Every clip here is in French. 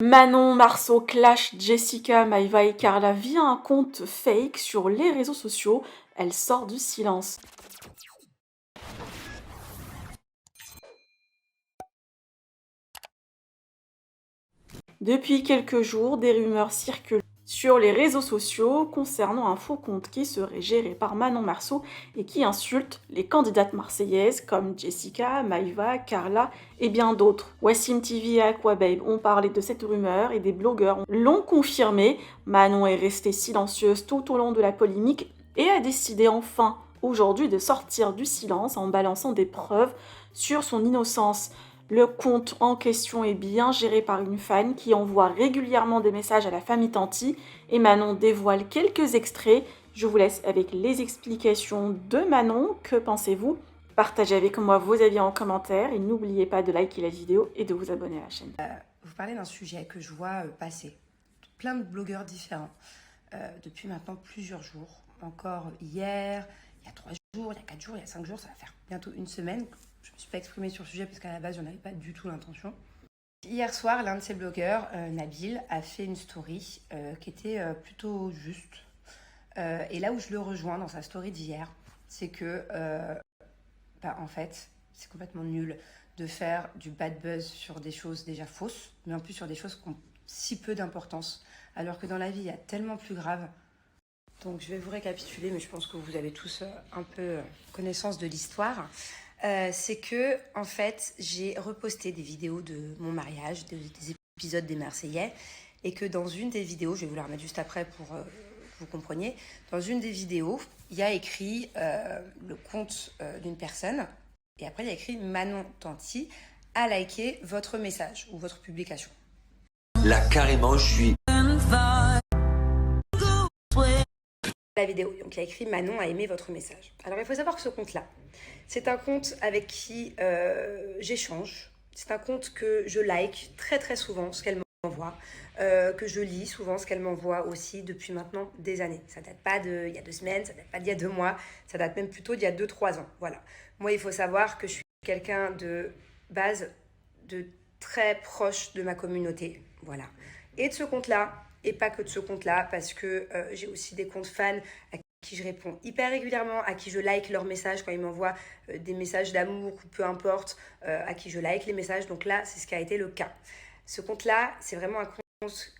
Manon Marceau clash Jessica, Maïva et Carla via un compte fake sur les réseaux sociaux. Elle sort du silence. Depuis quelques jours, des rumeurs circulent sur les réseaux sociaux concernant un faux compte qui serait géré par Manon Marceau et qui insulte les candidates marseillaises comme Jessica, Maïva, Carla et bien d'autres. Wassim TV et Aquababe ont parlé de cette rumeur et des blogueurs l'ont confirmé. Manon est restée silencieuse tout au long de la polémique et a décidé enfin aujourd'hui de sortir du silence en balançant des preuves sur son innocence. Le compte en question est bien géré par une fan qui envoie régulièrement des messages à la famille Tanti et Manon dévoile quelques extraits. Je vous laisse avec les explications de Manon. Que pensez-vous? Partagez avec moi vos avis en commentaire et n'oubliez pas de liker la vidéo et de vous abonner à la chaîne. Vous parlez d'un sujet que je vois passer. Plein de blogueurs différents depuis maintenant plusieurs jours. Encore hier, il y a 3 jours, il y a 4 jours, il y a 5 jours, ça va faire bientôt une semaine. Je ne me suis pas exprimée sur le sujet parce qu'à la base, je n'en avais pas du tout l'intention. Hier soir, l'un de ces blogueurs, Nabil, a fait une story qui était plutôt juste. Et là où je le rejoins dans sa story d'hier, c'est que, en fait, c'est complètement nul de faire du bad buzz sur des choses déjà fausses, mais en plus sur des choses qui ont si peu d'importance, alors que dans la vie, il y a tellement plus grave. Donc je vais vous récapituler, mais je pense que vous avez tous un peu connaissance de l'histoire. C'est que, en fait, j'ai reposté des vidéos de mon mariage, des épisodes des Marseillais, et que dans une des vidéos, je vais vous la remettre juste après pour que vous compreniez, dans une des vidéos, il y a écrit le compte d'une personne, et après il y a écrit Manon Tanti a liké votre message ou votre publication. Là, carrément, je suis... La vidéo, donc il y a écrit Manon a aimé votre message. Alors il faut savoir que ce compte-là, c'est un compte avec qui j'échange, c'est un compte que je like très très souvent ce qu'elle m'envoie, que je lis souvent ce qu'elle m'envoie aussi depuis maintenant des années. Ça date pas d'il y a 2 semaines, ça date pas d'il y a 2 mois, ça date même plutôt d'il y a 2-3 ans. Voilà. Moi il faut savoir que je suis quelqu'un de base, de très proche de ma communauté. Voilà. Et de ce compte-là, et pas que de ce compte-là, parce que j'ai aussi des comptes fans à qui je réponds hyper régulièrement, à qui je like leurs messages quand ils m'envoient des messages d'amour ou peu importe, à qui je like les messages. Donc là, c'est ce qui a été le cas. Ce compte-là, c'est vraiment un compte...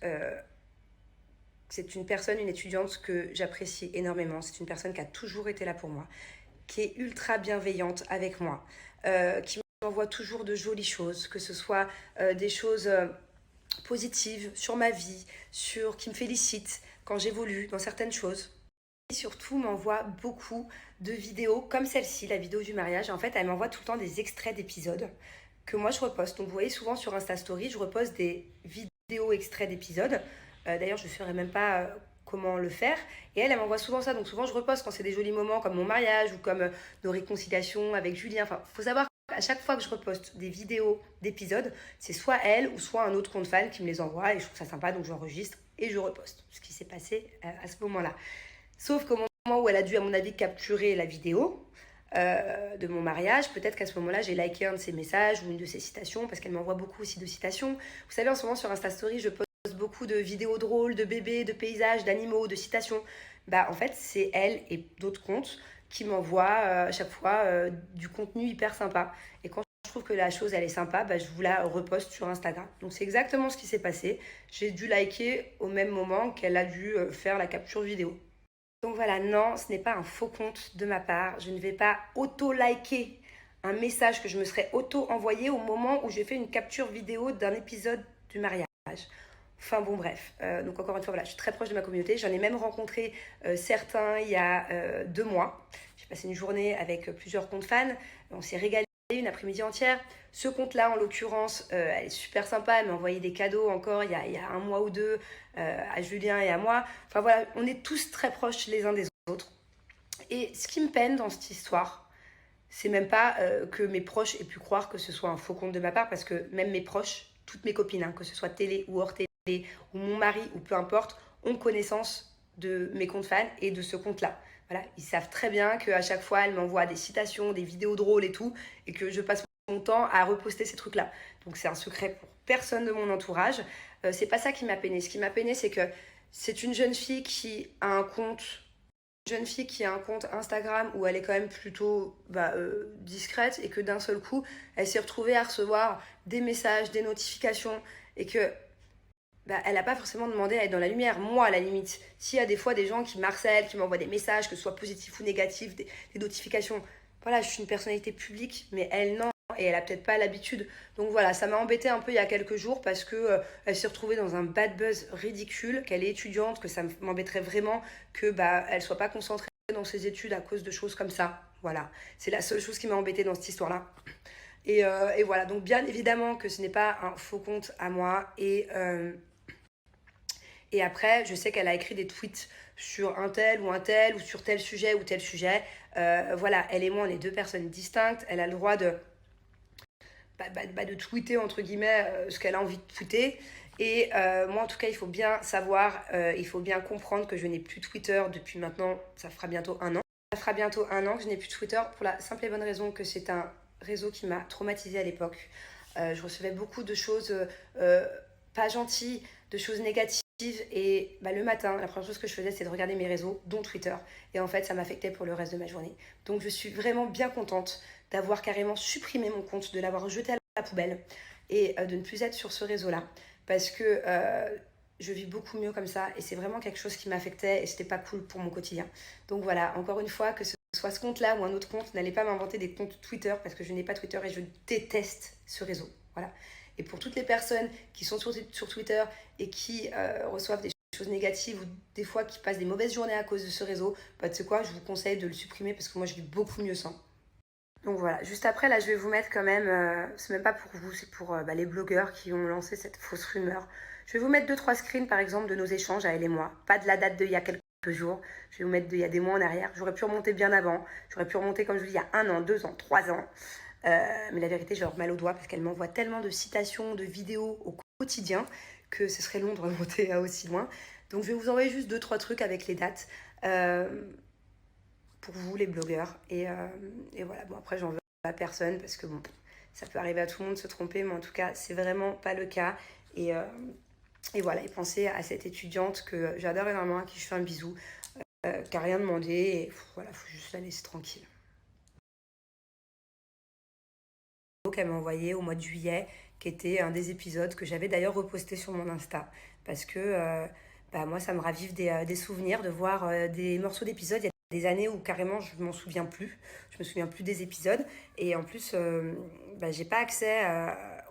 c'est une personne, une étudiante que j'apprécie énormément. C'est une personne qui a toujours été là pour moi, qui est ultra bienveillante avec moi, qui m'envoie toujours de jolies choses, que ce soit des choses... positive sur ma vie, qui me félicite quand j'évolue dans certaines choses. Et surtout m'envoie beaucoup de vidéos comme celle-ci, la vidéo du mariage. En fait, elle m'envoie tout le temps des extraits d'épisodes que moi je reposte. Donc vous voyez souvent sur Insta Story, je reposte des vidéos extraits d'épisodes. D'ailleurs, je ne saurais même pas comment le faire. Et elle m'envoie souvent ça. Donc souvent, je reposte quand c'est des jolis moments comme mon mariage ou comme nos réconciliations avec Julien. Enfin, il faut savoir à chaque fois que je reposte des vidéos d'épisodes, c'est soit elle ou soit un autre compte fan qui me les envoie et je trouve ça sympa, donc j'enregistre et je reposte. Ce qui s'est passé à ce moment-là. Sauf qu'au moment où elle a dû, à mon avis, capturer la vidéo de mon mariage, peut-être qu'à ce moment-là, j'ai liké un de ses messages ou une de ses citations, parce qu'elle m'envoie beaucoup aussi de citations. Vous savez, en ce moment, sur Insta Story, je poste beaucoup de vidéos drôles, de bébés, de paysages, d'animaux, de citations. En fait, c'est elle et d'autres comptes qui m'envoient à chaque fois du contenu hyper sympa. Et quand je trouve que la chose elle est sympa, je vous la reposte sur Instagram. Donc c'est exactement ce qui s'est passé. J'ai dû liker au même moment qu'elle a dû faire la capture vidéo. Donc voilà, non, ce n'est pas un faux compte de ma part. Je ne vais pas auto-liker un message que je me serais auto-envoyé au moment où j'ai fait une capture vidéo d'un épisode du mariage. Enfin bon, bref. Donc encore une fois, voilà, je suis très proche de ma communauté. J'en ai même rencontré certains il y a 2 mois. J'ai passé une journée avec plusieurs comptes fans. On s'est régalé une après-midi entière. Ce compte-là, en l'occurrence, elle est super sympa. Elle m'a envoyé des cadeaux encore il y a 1 mois ou 2 à Julien et à moi. Enfin voilà, on est tous très proches les uns des autres. Et ce qui me peine dans cette histoire, c'est même pas que mes proches aient pu croire que ce soit un faux compte de ma part, parce que même mes proches, toutes mes copines, hein, que ce soit télé ou hors télé, ou mon mari, ou peu importe, ont connaissance de mes comptes fans et de ce compte-là. Voilà, ils savent très bien qu'à chaque fois, elle m'envoie des citations, des vidéos drôles et tout, et que je passe son temps à reposter ces trucs-là. Donc c'est un secret pour personne de mon entourage. C'est pas ça qui m'a peiné. Ce qui m'a peiné, c'est que c'est une jeune fille qui a un compte Instagram où elle est quand même plutôt discrète, et que d'un seul coup, elle s'est retrouvée à recevoir des messages, des notifications, et que elle n'a pas forcément demandé à être dans la lumière. Moi, à la limite, s'il y a des fois des gens qui m'harcèlent, qui m'envoient des messages, que ce soit positifs ou négatifs, des notifications, voilà, je suis une personnalité publique, mais elle, non. Et elle a peut-être pas l'habitude. Donc voilà, ça m'a embêtée un peu il y a quelques jours parce que elle s'est retrouvée dans un bad buzz ridicule, qu'elle est étudiante, que ça m'embêterait vraiment que elle soit pas concentrée dans ses études à cause de choses comme ça. Voilà, c'est la seule chose qui m'a embêtée dans cette histoire-là. Et voilà, donc bien évidemment que ce n'est pas un faux compte à moi. Et après, je sais qu'elle a écrit des tweets sur un tel, ou sur tel sujet ou tel sujet. Voilà, elle et moi, on est deux personnes distinctes. Elle a le droit de tweeter, entre guillemets, ce qu'elle a envie de tweeter. Et moi, en tout cas, il faut bien savoir, il faut bien comprendre que je n'ai plus Twitter depuis maintenant, ça fera bientôt 1 an. Ça fera bientôt 1 an que je n'ai plus Twitter, pour la simple et bonne raison que c'est un réseau qui m'a traumatisée à l'époque. Je recevais beaucoup de choses pas gentilles, de choses négatives. Et le matin, la première chose que je faisais, c'est de regarder mes réseaux, dont Twitter. Et en fait, ça m'affectait pour le reste de ma journée. Donc, je suis vraiment bien contente d'avoir carrément supprimé mon compte, de l'avoir jeté à la poubelle et de ne plus être sur ce réseau-là. Parce que je vis beaucoup mieux comme ça, et c'est vraiment quelque chose qui m'affectait et c'était pas cool pour mon quotidien. Donc voilà, encore une fois, que ce soit ce compte-là ou un autre compte, n'allez pas m'inventer des comptes Twitter, parce que je n'ai pas Twitter et je déteste ce réseau. Voilà. Et pour toutes les personnes qui sont sur Twitter et qui reçoivent des choses négatives, ou des fois qui passent des mauvaises journées à cause de ce réseau, tu sais quoi, je vous conseille de le supprimer parce que moi je vis beaucoup mieux sans. Donc voilà, juste après, là, je vais vous mettre quand même, c'est même pas pour vous, c'est pour les blogueurs qui ont lancé cette fausse rumeur. Je vais vous mettre 2-3 screens, par exemple, de nos échanges à elle et moi. Pas de la date d'il y a quelques jours, je vais vous mettre d'il y a des mois en arrière. J'aurais pu remonter bien avant, j'aurais pu remonter, comme je vous dis, il y a 1 an, 2 ans, 3 ans. Mais la vérité, j'ai leur mal au doigt parce qu'elle m'envoie tellement de citations, de vidéos au quotidien que ce serait long de remonter à aussi loin. Donc je vais vous envoyer juste 2-3 trucs avec les dates. Pour vous les blogueurs, et voilà, bon, après j'en veux à personne parce que bon, ça peut arriver à tout le monde de se tromper, mais en tout cas c'est vraiment pas le cas. Et voilà, et pensez à cette étudiante que j'adore énormément, à qui je fais un bisou, qui a rien demandé, et voilà, faut juste la laisser tranquille. Qu'elle m'a envoyé au mois de juillet, qui était un des épisodes que j'avais d'ailleurs reposté sur mon Insta, parce que moi ça me ravive des souvenirs de voir des morceaux d'épisodes. Il y a des années où carrément je m'en souviens plus, je me souviens plus des épisodes, et en plus j'ai pas accès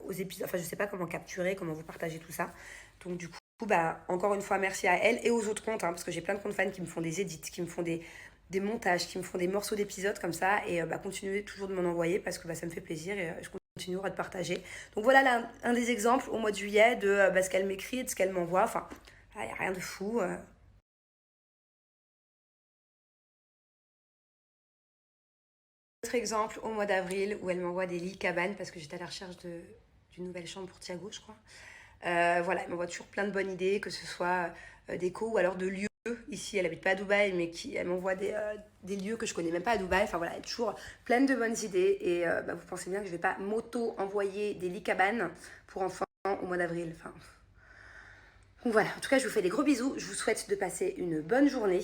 aux épisodes, enfin je sais pas comment capturer, comment vous partager tout ça. Donc du coup encore une fois merci à elle et aux autres comptes, parce que j'ai plein de comptes fans qui me font des edits, qui me font des montages, qui me font des morceaux d'épisodes comme ça, et continuez toujours de m'en envoyer parce que ça me fait plaisir, et je continuerai de partager. Donc voilà là, un des exemples au mois de juillet de ce qu'elle m'écrit et de ce qu'elle m'envoie. Enfin, il n'y a rien de fou. Autre exemple au mois d'avril où elle m'envoie des lits cabanes parce que j'étais à la recherche d'une nouvelle chambre pour Thiago, je crois. Voilà, elle m'envoie toujours plein de bonnes idées, que ce soit déco ou alors de lieux. Ici, elle habite pas à Dubaï, mais elle m'envoie des lieux que je connais même pas à Dubaï. Enfin voilà, elle a toujours pleine de bonnes idées. Et vous pensez bien que je vais pas m'auto-envoyer des lits cabanes pour enfants au mois d'avril. Enfin, donc voilà, en tout cas, je vous fais des gros bisous. Je vous souhaite de passer une bonne journée.